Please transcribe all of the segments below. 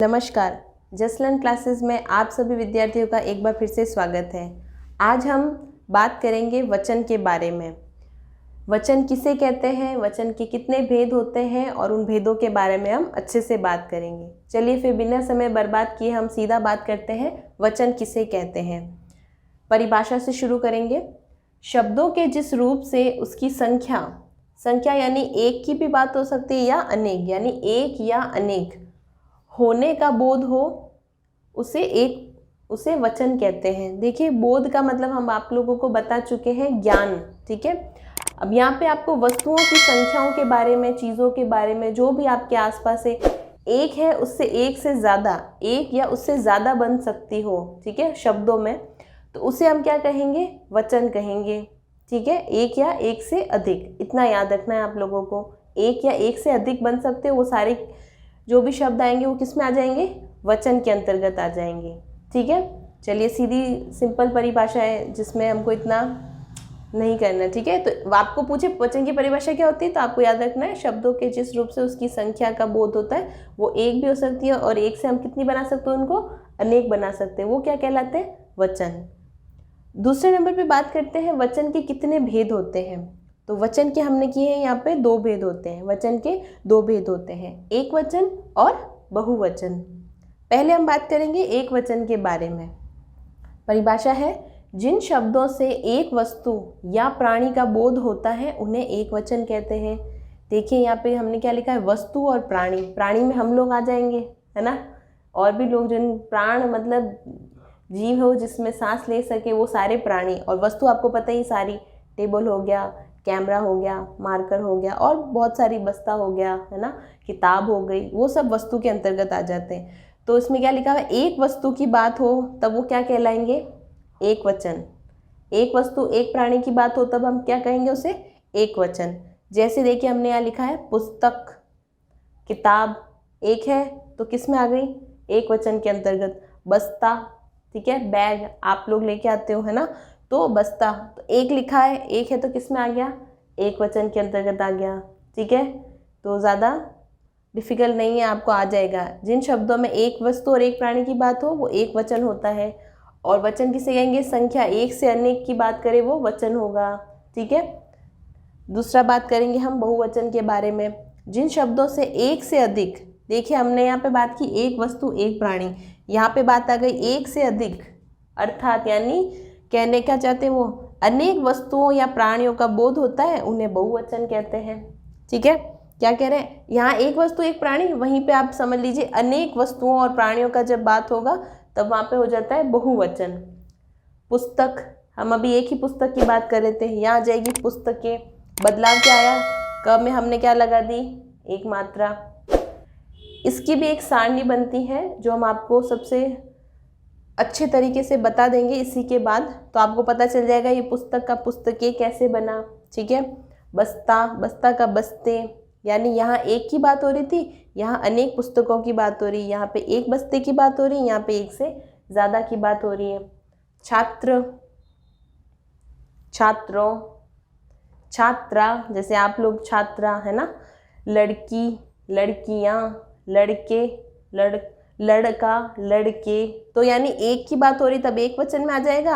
नमस्कार। Just learn classes में आप सभी विद्यार्थियों का एक बार फिर से स्वागत है। आज हम बात करेंगे वचन के बारे में। वचन किसे कहते हैं, वचन के कितने भेद होते हैं और उन भेदों के बारे में हम अच्छे से बात करेंगे। चलिए फिर बिना समय बर्बाद किए हम सीधा बात करते हैं, वचन किसे कहते हैं। परिभाषा से शुरू करेंगे। शब्दों के जिस रूप से उसकी संख्या यानी एक की भी बात हो सकती है या अनेक यानी एक या अनेक होने का बोध हो, उसे वचन कहते हैं। देखिए, बोध का मतलब हम आप लोगों को बता चुके हैं, ज्ञान। ठीक है, अब यहाँ पे आपको वस्तुओं की संख्याओं के बारे में, चीज़ों के बारे में, जो भी आपके आसपास है, एक है उससे एक से ज़्यादा, एक या उससे ज़्यादा बन सकती हो, ठीक है, शब्दों में, तो उसे हम क्या कहेंगे, वचन कहेंगे। ठीक है, एक या एक से अधिक, इतना याद रखना है आप लोगों को। एक या एक से अधिक बन सकते हो, वो सारे जो भी शब्द आएंगे वो किस में आ जाएंगे, वचन के अंतर्गत आ जाएंगे। ठीक है, चलिए सीधी सिंपल परिभाषा है जिसमें हमको इतना नहीं करना। ठीक है, तो आपको पूछे वचन की परिभाषा क्या होती है, तो आपको याद रखना है, शब्दों के जिस रूप से उसकी संख्या का बोध होता है वो एक भी हो सकती है, और एक से हम कितनी बना सकते हैं, उनको अनेक बना सकते हैं, वो क्या कहलाते हैं, वचन। दूसरे नंबर पे बात करते हैं वचन के कितने भेद होते हैं। तो वचन के हमने किए हैं यहाँ पे दो भेद होते हैं, वचन के दो भेद होते हैं, एक वचन और बहुवचन। पहले हम बात करेंगे एक वचन के बारे में। परिभाषा है, जिन शब्दों से एक वस्तु या प्राणी का बोध होता है उन्हें एक वचन कहते हैं। देखिए यहाँ पे हमने क्या लिखा है, वस्तु और प्राणी। प्राणी में हम लोग आ जाएंगे, है ना, और भी लोग, जिन प्राण मतलब जीव हो जिसमें सांस ले सके, वो सारे प्राणी। और वस्तु आपको पता ही सारी, टेबल हो गया, कैमरा हो गया, मार्कर हो गया, और बहुत सारी, बस्ता हो गया, है ना, किताब हो गई, वो सब वस्तु के अंतर्गत आ जाते हैं। तो इसमें क्या लिखा है, एक वस्तु की बात हो तब वो क्या कहलाएंगे, एक वचन। एक वस्तु एक प्राणी की बात हो तब हम क्या कहेंगे, उसे एक वचन। जैसे देखिए हमने यहाँ लिखा है पुस्तक, किताब, एक है तो किस में आ गई, एक वचन के अंतर्गत। बस्ता, ठीक है, बैग आप लोग लेके आते हो, है ना, तो बस्ता, तो एक लिखा है, एक है तो किस में आ गया, एक वचन के अंतर्गत आ गया। ठीक है, तो ज़्यादा डिफिकल्ट नहीं है, आपको आ जाएगा। जिन शब्दों में एक वस्तु और एक प्राणी की बात हो वो एक वचन होता है। और वचन किसे कहेंगे, संख्या एक से अनेक की बात करें वो वचन होगा। ठीक है, दूसरा बात करेंगे हम बहुवचन के बारे में। जिन शब्दों से एक से अधिक, देखिए हमने यहाँ पे बात की एक वस्तु एक प्राणी, यहाँ पे बात आ गई एक से अधिक, अर्थात यानी कहने क्या चाहते हैं वो, अनेक वस्तुओं या प्राणियों का बोध होता है उन्हें बहुवचन कहते हैं। ठीक है, क्या कह रहे हैं, यहाँ एक वस्तु एक प्राणी, वहीं पे आप समझ लीजिए अनेक वस्तुओं और प्राणियों का जब बात होगा तब वहाँ पे हो जाता है बहुवचन। पुस्तक, हम अभी एक ही पुस्तक की बात कर रहे थे, यहाँ आ जाएगी पुस्तकें। बदलाव क्या आया, क में हमने क्या लगा दी, एक मात्रा। इसकी भी एक सारणी बनती है जो हम आपको सबसे अच्छे तरीके से बता देंगे इसी के बाद, तो आपको पता चल जाएगा ये पुस्तक का पुस्तकें कैसे बना। ठीक है, बस्ता, बस्ता का बस्ते, यानी यहाँ एक की बात हो रही थी, यहाँ अनेक पुस्तकों की बात हो रही है, यहाँ पे एक बस्ते की बात हो रही है, यहाँ पे एक से ज़्यादा की बात हो रही है। छात्र, छात्रों, छात्रा, जैसे आप लोग छात्रा, है ना, लड़की, लड़कियाँ, लड़के, लड़का, लड़के, तो यानी एक की बात हो रही तब एक वचन में आ जाएगा,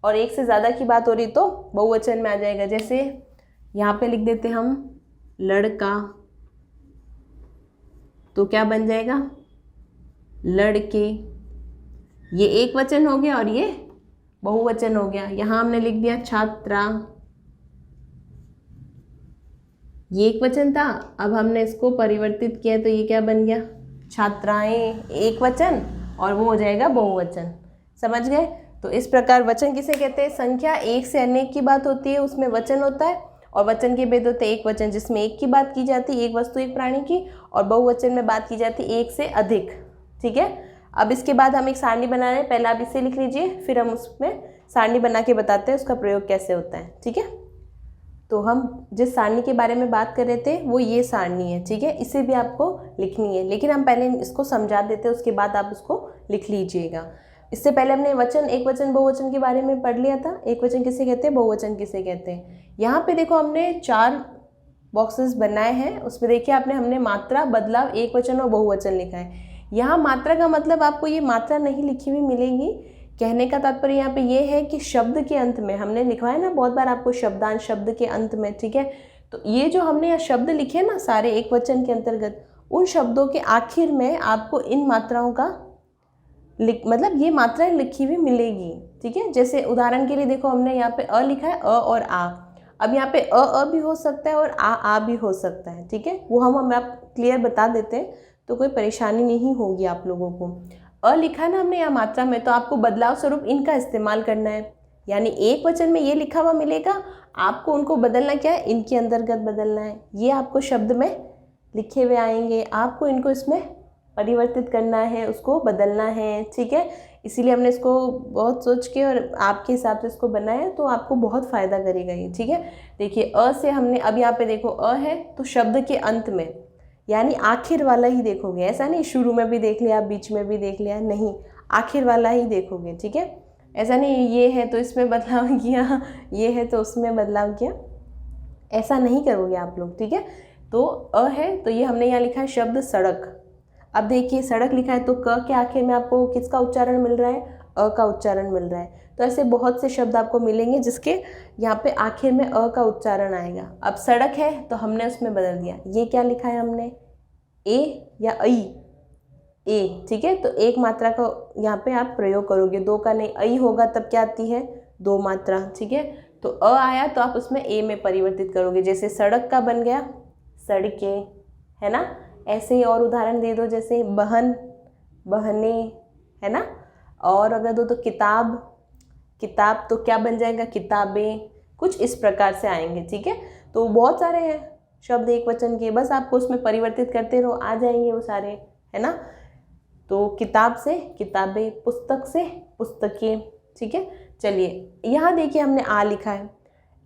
और एक से ज़्यादा की बात हो रही तो बहुवचन में आ जाएगा। जैसे यहाँ पे लिख देते हम लड़का, तो क्या बन जाएगा, लड़के, ये एक वचन हो गया और ये बहुवचन हो गया। यहाँ हमने लिख दिया छात्रा, ये एक वचन था, अब हमने इसको परिवर्तित किया तो ये क्या बन गया, छात्राएं, एक वचन, और वो हो जाएगा बहुवचन। समझ गए, तो इस प्रकार वचन किसे कहते हैं, संख्या एक से अनेक की बात होती है उसमें वचन होता है, और वचन के भेद होते हैं एक वचन जिसमें एक की बात की जाती है, एक वस्तु एक प्राणी की, और बहुवचन में बात की जाती है एक से अधिक। ठीक है, अब इसके बाद हम एक सारणी बना रहे हैं, पहले आप इसे लिख लीजिए, फिर हम उसमें सारणी बना के बताते हैं उसका प्रयोग कैसे होता है। ठीक है, तो हम जिस सारणी के बारे में बात कर रहे थे वो ये सारणी है। ठीक है, इसे भी आपको लिखनी है, लेकिन हम पहले इसको समझा देते हैं, उसके बाद आप उसको लिख लीजिएगा। इससे पहले हमने वचन, एक वचन, बहुवचन के बारे में पढ़ लिया था। एक वचन किसे कहते हैं, बहुवचन किसे कहते हैं। यहाँ पे देखो हमने 4 बॉक्सेस बनाए हैं, उसमें देखिए हमने मात्रा, बदलाव, एक वचन और बहुवचन लिखा है। यहाँ मात्रा का मतलब आपको ये मात्रा नहीं लिखी हुई मिलेगी। कहने का तात्पर्य यहाँ पे ये है कि शब्द के अंत में हमने लिखवाया ना बहुत बार आपको शब्दांश शब्द के अंत में, ठीक है। तो ये जो हमने यहाँ शब्द लिखे ना सारे एक वचन के अंतर्गत, उन शब्दों के आखिर में आपको इन मात्राओं का मतलब ये मात्राएं लिखी हुई मिलेगी, ठीक है। जैसे उदाहरण के लिए देखो हमने यहाँ पे अ लिखा है, अ और आ। अब यहाँ पे अ भी हो सकता है और आ भी हो सकता है, ठीक है। वो हम आप क्लियर बता देते हैं तो कोई परेशानी नहीं होगी आप लोगों को। अ लिखा है ना हमने यहाँ मात्रा में, तो आपको बदलाव स्वरूप इनका इस्तेमाल करना है। यानी एक वचन में ये लिखा हुआ मिलेगा, आपको उनको बदलना क्या है, इनके अंतर्गत बदलना है। ये आपको शब्द में लिखे हुए आएंगे, आपको इनको इसमें परिवर्तित करना है, उसको बदलना है, ठीक है। इसीलिए हमने इसको बहुत सोच के और आपके हिसाब से इसको बनाया, तो आपको बहुत फ़ायदा करेगा ये, ठीक है। देखिए अ से हमने अब यहाँ पे देखो अ है तो शब्द के अंत में यानी आखिर वाला ही देखोगे, ऐसा नहीं शुरू में भी देख लिया बीच में भी देख लिया, नहीं आखिर वाला ही देखोगे, ठीक है। ऐसा नहीं ये है तो इसमें बदलाव किया, ये है तो उसमें बदलाव किया, ऐसा नहीं करोगे आप लोग, ठीक है। तो अ है तो ये हमने यहाँ लिखा है शब्द सड़क। अब देखिए सड़क लिखा है तो क के आखिर में आपको किसका उच्चारण मिल रहा है, अ का उच्चारण मिल रहा है। तो ऐसे बहुत से शब्द आपको मिलेंगे जिसके यहाँ पे आखिर में अ का उच्चारण आएगा। अब सड़क है तो हमने उसमें बदल दिया, ये क्या लिखा है हमने, ए या ऐ, ए, ठीक है। तो एक मात्रा का यहाँ पे आप प्रयोग करोगे, दो का नहीं, ऐ होगा तब क्या आती है, दो मात्रा, ठीक है। तो अ आया तो आप उसमें ए में परिवर्तित करोगे, जैसे सड़क का बन गया सड़के, है ना। ऐसे ही और उदाहरण दे दो, जैसे बहन बहने, है ना। और अगर दो तो किताब किताब तो क्या बन जाएगा, किताबें, कुछ इस प्रकार से आएंगे, ठीक है। तो बहुत सारे हैं शब्द एक वचन के, बस आपको उसमें परिवर्तित करते रहो, आ जाएंगे वो सारे, है ना। तो किताब से किताबें, पुस्तक से पुस्तकें, ठीक है। चलिए यहाँ देखिए हमने आ लिखा है,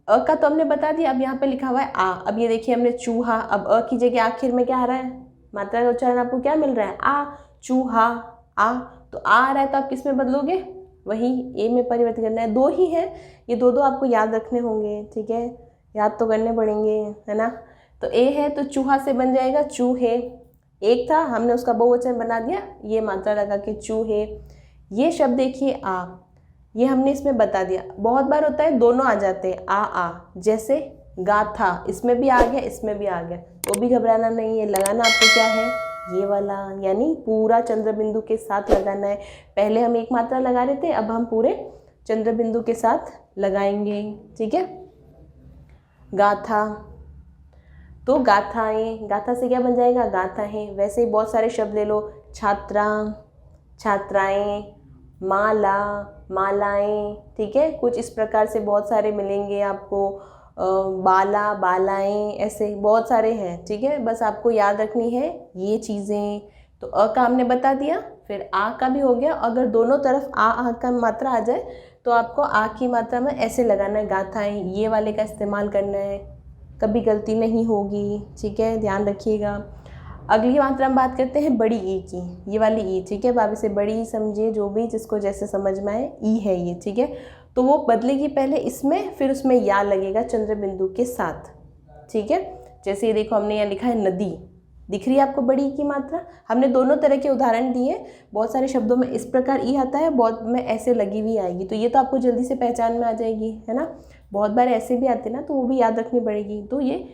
अ का तो हमने बता दिया, अब यहाँ पे लिखा हुआ है आ। अब ये देखिए हमने चूहा, अब अ की जगह आखिर में क्या आ रहा है, मात्रा का उच्चारण आपको क्या मिल रहा है, आ, चूहा, आ। तो आ रहा है तो आप किस में बदलोगे, वही ए में परिवर्तित करना है। दो ही है ये, दो आपको याद रखने होंगे, ठीक है, याद तो करने पड़ेंगे, है ना। तो ए है तो चूहा से बन जाएगा चूहे, एक था हमने उसका बहुवचन बना दिया, ये मात्रा लगा के चूहे। ये शब्द देखिए आ, ये हमने इसमें बता दिया। बहुत बार होता है दोनों आ जाते हैं आ, जैसे गाथा, इसमें भी आ गया इसमें भी आ गया, तो भी घबराना नहीं है, लगाना आपको क्या है, ये वाला, यानी पूरा चंद्र बिंदु के साथ लगाना है। पहले हम एक मात्रा लगा रहे थे, अब हम पूरे चंद्र बिंदु के साथ लगाएंगे, ठीक है। गाथा तो गाथाएं, गाथा से क्या बन जाएगा, गाथाएं। वैसे ही बहुत सारे शब्द ले लो, छात्रा, छात्राएं, माला, मालाएं, ठीक है। कुछ इस प्रकार से बहुत सारे मिलेंगे आपको, बाला, बालाएं, ऐसे बहुत सारे हैं, ठीक है। बस आपको याद रखनी है ये चीज़ें। तो अ का हमने बता दिया, फिर आ का भी हो गया। अगर दोनों तरफ आ का मात्रा आ जाए तो आपको आ की मात्रा में ऐसे लगाना है, गाथाएं, ये वाले का इस्तेमाल करना है, कभी गलती नहीं होगी, ठीक है, ध्यान रखिएगा। अगली मात्रा हम बात करते हैं बड़ी ई की, ये वाली ई, ठीक है। अब आप इसे बड़ी ई समझिए, जो भी जिसको जैसे समझ में आए, ई है ये, ठीक है। तो वो बदलेगी पहले इसमें, फिर उसमें या लगेगा चंद्र बिंदु के साथ, ठीक है। जैसे ये देखो हमने यहाँ लिखा है नदी, दिख रही है आपको बड़ी की मात्रा। हमने दोनों तरह के उदाहरण दिए, बहुत सारे शब्दों में इस प्रकार ई आता है, बहुत में ऐसे लगी हुई आएगी, तो ये तो आपको जल्दी से पहचान में आ जाएगी, है ना। बहुत बार ऐसे भी आते ना, तो वो भी याद रखनी पड़ेगी, तो ये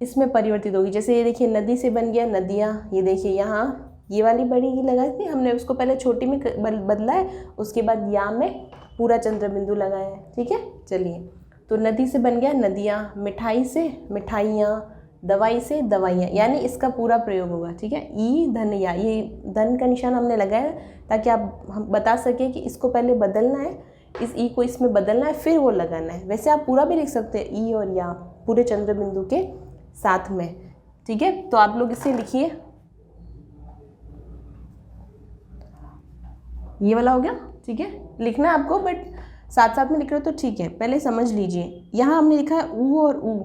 इसमें परिवर्तित होगी। जैसे ये देखिए नदी से बन गया नदियाँ, ये देखिए यहाँ ये वाली बड़ी ही लगाई थी हमने, उसको पहले छोटी में बदला है, उसके बाद या में पूरा चंद्र बिंदु लगाया है, ठीक है। चलिए तो नदी से बन गया नदियाँ, मिठाई से मिठाइयाँ, दवाई से दवाइयाँ, यानी इसका पूरा प्रयोग होगा, ठीक है। ई धन या, ये धन का निशान हमने लगाया ताकि आप हम बता सकें कि इसको पहले बदलना है, इस ई को इसमें बदलना है, फिर वो लगाना है। वैसे आप पूरा भी लिख सकते हैं ई और या पूरे चंद्र बिंदु के साथ में, ठीक है। तो आप लोग इसे लिखिए, ये वाला हो गया, ठीक है। लिखना है आपको, बट साथ साथ में लिख रहे हो तो ठीक है, पहले समझ लीजिए। यहाँ हमने लिखा है ऊ और ऊ,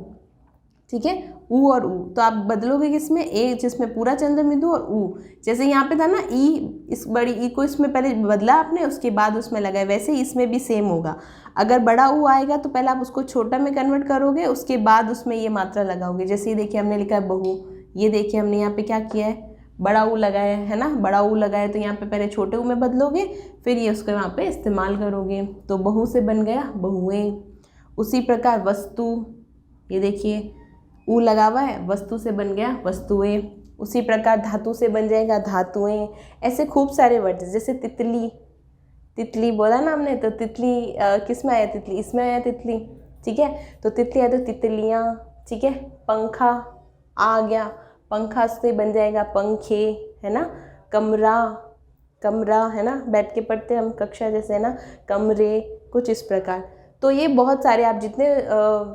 ठीक है, ऊ और ऊ, तो आप बदलोगे किसमें, ए जिसमें पूरा चंद्र बिंदु, और ऊ जैसे यहाँ पे था ना ई, इस बड़ी ई को इसमें पहले बदला आपने, उसके बाद उसमें लगाए, वैसे ही इसमें भी सेम होगा। अगर बड़ा ऊ आएगा तो पहले आप उसको छोटा में कन्वर्ट करोगे, उसके बाद उसमें ये मात्रा लगाओगे। जैसे ये देखिए हमने लिखा है बहू, ये देखिए हमने यहाँ पे क्या किया है, बड़ा ऊ लगाया है ना, बड़ा ऊ लगाया तो यहाँ पे पहले छोटे ऊ में बदलोगे, फिर ये उसको यहाँ पे इस्तेमाल करोगे। तो बहू से बन गया बहुएं। उसी प्रकार वस्तु, ये देखिए ऊ लगा हुआ है, वस्तु से बन गया वस्तुएं। उसी प्रकार धातु से बन जाएगा धातुएं। ऐसे खूब सारे वर्ड, जैसे तितली, तितली बोला ना हमने, तो तितली किस में आया, तितली इसमें आया तितली, ठीक है। तो तितली है तो तितलियाँ, ठीक है। पंखा आ गया, पंखा से बन जाएगा पंखे, है ना। कमरा, कमरा है ना, बैठ के पढ़ते हम कक्षा जैसे, है ना, कमरे, कुछ इस प्रकार। तो ये बहुत सारे आप जितने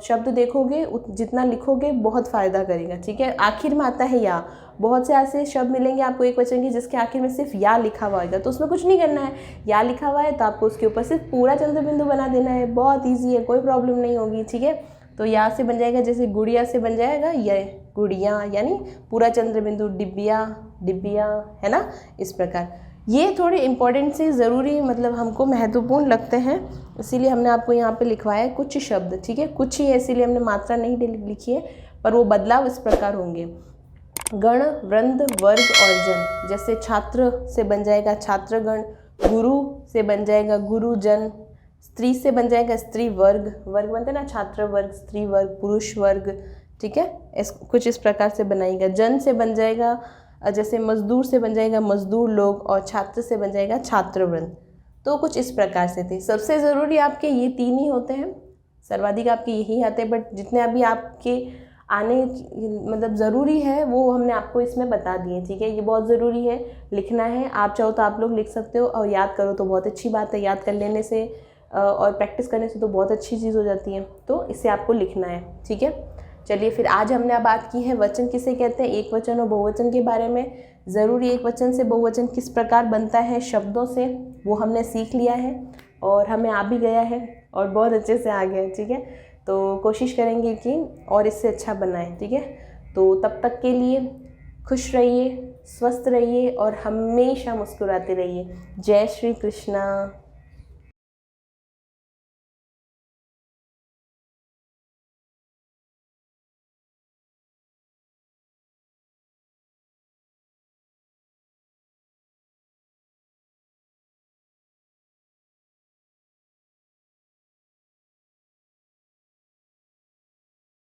शब्द देखोगे जितना लिखोगे बहुत फ़ायदा करेगा, ठीक है। आखिर में आता है या, बहुत से ऐसे शब्द मिलेंगे आपको एक वचन के जिसके आखिर में सिर्फ या लिखा हुआ होगा, तो उसमें कुछ नहीं करना है। या लिखा हुआ है तो आपको उसके ऊपर सिर्फ पूरा चंद्र बिंदु बना देना है, बहुत ईजी है, कोई प्रॉब्लम नहीं होगी, ठीक है। तो या से बन जाएगा, जैसे गुड़िया से बन जाएगा ये गुड़िया, यानी पूरा चंद्र बिंदु, डिब्बिया, डिब्बिया, है ना, इस प्रकार। ये थोड़े इंपॉर्टेंट से ज़रूरी, मतलब हमको महत्वपूर्ण लगते हैं, इसीलिए हमने आपको यहाँ पे लिखवाया है कुछ शब्द, ठीक है। कुछ ही है इसीलिए हमने मात्रा नहीं लिखी है, पर वो बदलाव इस प्रकार होंगे। गण, वृंद, वर्ग और जन, जैसे छात्र से बन जाएगा छात्रगण, गुरु से बन जाएगा गुरुजन, स्त्री से बन जाएगा स्त्री वर्ग, वर्ग बनते हैं ना, छात्र वर्ग, स्त्री वर्ग, पुरुष वर्ग, ठीक है। कुछ इस प्रकार से बनाएगा। जन से बन जाएगा, जैसे मजदूर से बन जाएगा मजदूर लोग, और छात्र से बन जाएगा छात्रवृंद। तो कुछ इस प्रकार से थे। सबसे ज़रूरी आपके ये 3 ही होते हैं, सर्वाधिक आपके यही आते हैं, बट जितने अभी आपके आने मतलब ज़रूरी है वो हमने आपको इसमें बता दिए, ठीक है। ये बहुत ज़रूरी है, लिखना है। आप चाहो तो आप लोग लिख सकते हो, और याद करो तो बहुत अच्छी बात है। याद कर लेने से और प्रैक्टिस करने से तो बहुत अच्छी चीज़ हो जाती है। तो इसे आपको लिखना है, ठीक है। चलिए फिर आज हमने बात की है वचन किसे कहते हैं, एक वचन और बहुवचन के बारे में। ज़रूरी एक वचन से बहुवचन किस प्रकार बनता है शब्दों से, वो हमने सीख लिया है, और हमें आ भी गया है, और बहुत अच्छे से आ गया है, ठीक है। तो कोशिश करेंगे कि और इससे अच्छा बनाएं, ठीक है। तो तब तक के लिए खुश रहिए, स्वस्थ रहिए और हमेशा मुस्कुराते रहिए। जय श्री कृष्णा।